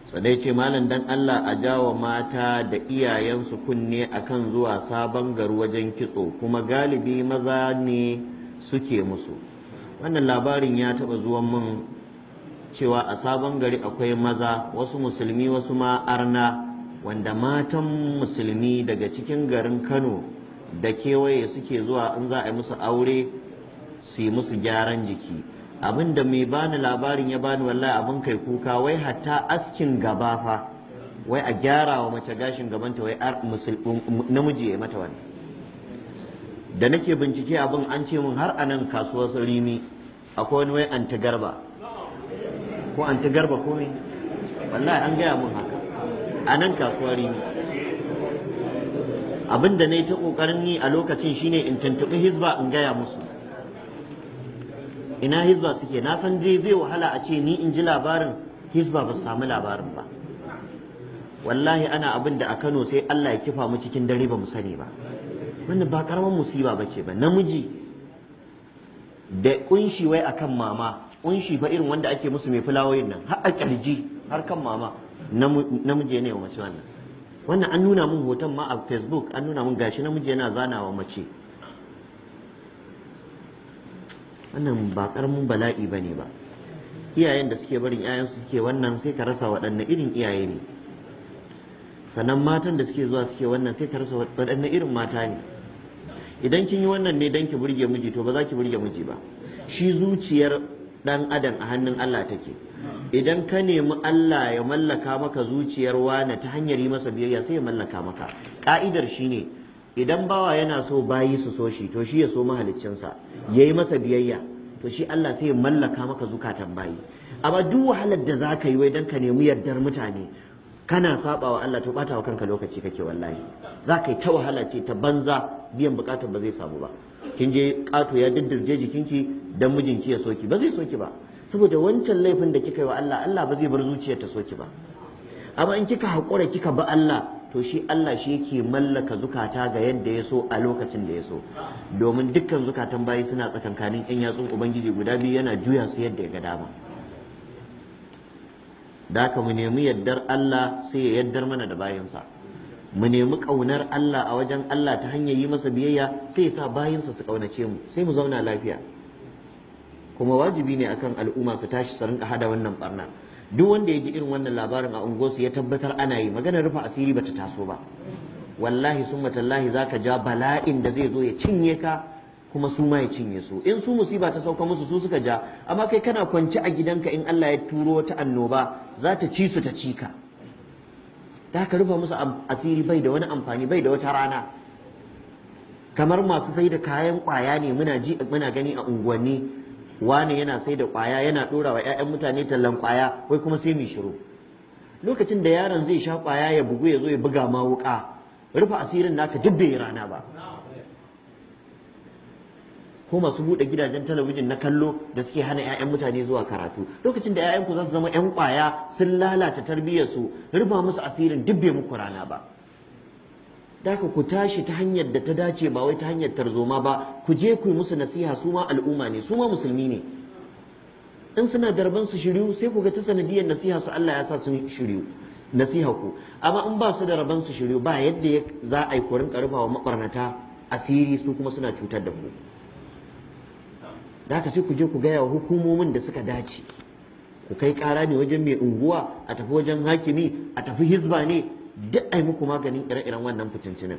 Sadai ce malam dan Allah a jawa mata da iyayensu kunne akan zuwa sabon gari wajen kitso kuma galibi maza ne suke musu. Wannan labarin ya taɓa zuwan min cewa a sabon gari akwai maza wasu musulmi wasu ma arna wanda matan musulmi daga cikin garin Kano da kewaye suke zuwa in za a yi musu aure su yi musu gyaran jiki. Abin da mai bani labarin ya bani wallahi abin kai kuka, wai hatta askin gaba fa wai a gyara wa mace gashin gabanta wai namiji ya mata wani. Da nake bincike abin an ce min har anan kasuwar Rimi akwai wani wai anti garba ko me wallahi an gaya min haka anan kasuwar Rimi. Abin da na yi ta kokarin yi a lokacin shine in tuntuɓi hizba in gaya musu ina hizba suke. Na san dai zai wahala a ce ni in ji labarin hizba ba su samu labarin ba. Wallahi ana abin da a Kano sai Allah ya kifa mu cikin dare ba mu sani ba. Wannan ba karaman musiba ba ce ba. Namiji da kunshi wai akan mama, kunshi fa irin wanda ake musu mai fulawoyin nan har a kirji har kan mama, namiji ne wa mace wannan. Wannan an nuna min hoton ma a Facebook, an nuna min gashi namiji yana zanawa mace. Wannan ba karamin bala'i bane ba. Iyayen da suke barin 'ya'yansu suke wannan sai ka rasa waɗanne irin iyaye ne. Sannan matan da suke zuwa suke wannan sai ka rasa waɗanne irin mata ne. Idan kin yi wannan ne don ki burge miji to ba za ki burge miji ba. Shi zuciyar ɗan adam a hannun Allah take. Idan ka nemi Allah ya mallaka maka zuciyar wane ta hanyar yi masa biyayya sai ya mallaka maka. Ka'idar shi ne idan bawa yana so bayi su so shi to shi ya so mahaliccinsa ya yi masa biyayya to shi Allah sai ya mallaka maka zukatan bayi. Amma duk wahalar da za ka yi wai don ka nemi yardar mutane kana saba wa Allah to bata wa kanka lokaci kake wallahi. Za ka yi ta wahala ce ta banza, biyan bukatar ba zai samu ba. Kin je kato ya diddirje jikinki dan mijinki ya soki, ba zai soki ba saboda wancan laifin da kika yi wa Allah, Allah ba zai bar zuciyar ta soki ba. Amma in kika haƙura kika bi Allah to shi Allah shi yake mallaka zukata ga yadda ya so a lokacin da ya so. Domin dukkan zukatan bayi suna tsakankanin 'yan yatsun Ubangiji guda biyu yana juya su yadda ya ga dama. Da haka mu nemi yaddar Allah sai ya yaddar mana da bayinsa. Mu nemi ƙaunar Allah a wajen Allah ta hanyar yi masa biyayya sai ya sa bayinsa su ƙaunace mu sai mu zauna lafiya. Kuma wajibi ne akan al'umma su tashi su rinka hada wannan barna. Duk wanda ya ji irin wannan labarin a unguwarsu ya tabbatar ana yi, maganar rufe asiri bata taso ba. Wallahi summa tallahi zaka ja bala'in da zai zo ya cinye ka kuma su ma ya cinye su. In su musiba ta sauka musu su suka ja, amma kai kana kwance a gidanka in Allah ya turo wata annoba za ta ci su ta ci ka. Da ka rufa musu asiri bai da wani amfani, bai da wata rana. Kamar masu sai da kayan kwaya ne muna gani a unguwanni. Wane yana sai da kwaya yana dora wa 'ya'yan mutane tallan kwaya wai kuma sai mu shiru. Lokacin da yaron zai sha kwaya ya bugu ya zo ya buga ma wuka, rufe asirin naka duk bai rana ba. Ko masu buɗe gidajen talabijin na kallo da suke hana 'ya'yan mutane zuwa karatu, lokacin da 'ya'yanku za su zama 'yan kwaya sun lalata tarbiyyarsu, rufa musu asirin duk bai muku rana ba. Da haka ku tashi ta hanyar da ta dace ba wai ta hanyar tarzoma ba, ku je ku yi musu nasiha, su ma al'umma ne, su ma musulmi ne. In suna darban su shiryu sai ku ga ta sanadiyar nasiha su Allah ya sa su shiryu nasiha ku. Amma in ba su da raban su shiryu ba yadda za a yi ku rinka rufa wa mabarnata asiri su kuma suna cutar da ku. Da haka sai ku je ku gaya wa hukumomin da suka dace. Ku kai ƙara ne wajen mai unguwa, a tafi wajen hakimi, a tafi hizba ne, duk ai muku maganin ire-iren wannan fitincinin.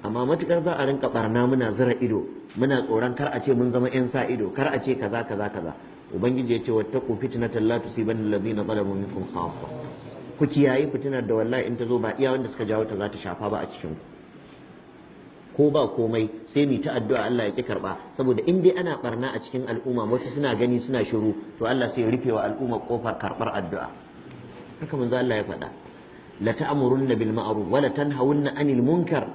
Amma matukar za a rinka barna muna zira ido, muna tsoron kar a ce mun zama 'yan sa ido, kar a ce kaza kaza kaza. Ubangiji ya ce wattaqu fitnatan la tusibanna alladhina zalamu minkum khassa. Ku kiyaye fitinar da wallahi in ta zo ba iya wanda suka jawo ta za ta shafa ba a cikin ku. Ko ba komai sai mu ta addu'a Allah ya ki karba, saboda in dai ana barna a cikin al'umma wasu suna gani suna shiru to Allah sai ya rufe wa al'umma kofar karbar addu'a. Haka manzo Allah ya faɗa. La ta'murunna bil ma'ruf wa la tanhawunna 'anil munkar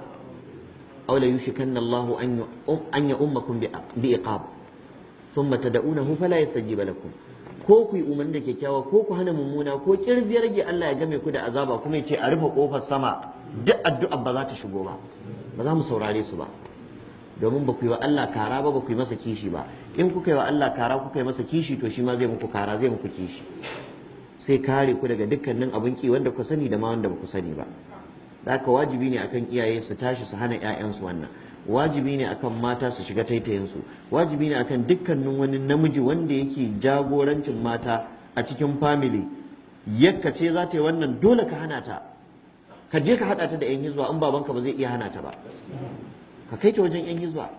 aw la yushikanna Allahu an ya'ummakum bi iqab thumma tad'unahu fala yastajiba lakum. Ko ku yi umarni da kyakkyawa ko ku hana mummuna ko kirziyar rage Allah ya game ku da azaba kuma ya ce a rufe kofar sama duk addu'a ba za ta shigo ba, ba za mu saurare su ba. Domin ba ku yi wa Allah kara ba, ba ku yi masa kishi ba. In kuka yi wa Allah kara kuka yi masa kishi to shi ma zai muku kara, zai muku kishi. sai kare ku daga dukkanin abin ki wanda ku sani da ma wanda ba ku sani ba. Haka wajibi ne akan iyaye su tashi su hana 'ya'yansu wannan, wajibi ne akan mata su shiga taitayinsu, wajibi ne akan dukkanin wani namiji wanda yake jagorancin mata a cikin family, yakka ce za ta yi wannan dole ka hana ta, ka je ka haɗa ta da 'yan hizba in babanka ba zai iya hana ta ba, ka kai ta wajen 'yan hizba.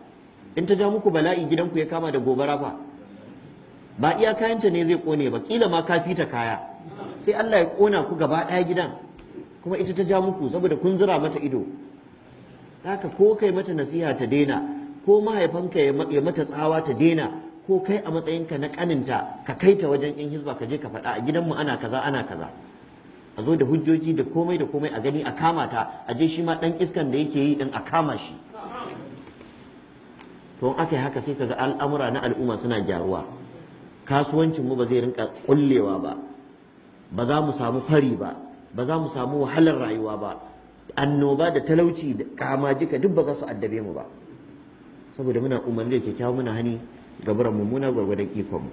In ta ja muku bala'i gidanku ya kama da gobara fa, ba iya kayanta ne zai kone ba, kila ma ka fita kaya, sai Allah ya kona ku gaba ɗaya gidan, kuma ita ta ja muku saboda kun zura mata ido. Haka ko kai mata nasiha ta daina, ko mahaifanka ya mata tsawa ta daina, ko kai a matsayinka na kaninta ka kai ta wajen 'yan hizba ka je ka faɗa a gidanmu ana kaza ana kaza, a zo da hujjoji da komai a gani a kama ta, a je shi ma ɗan iskan da yake yi ɗin a kama shi. To in aka yi haka sai kaga al'amura na al'umma suna gyaruwa, kasuwancinmu ba zai rinka kullewa ba, ba za mu samu fari ba, ba za mu samu wahalar rayuwa ba, annoba da talauci da kamajika duk ba za su addabe mu ba, saboda muna umarni da kyakkyawa muna hani ga mummuna gwargwadon ikonmu.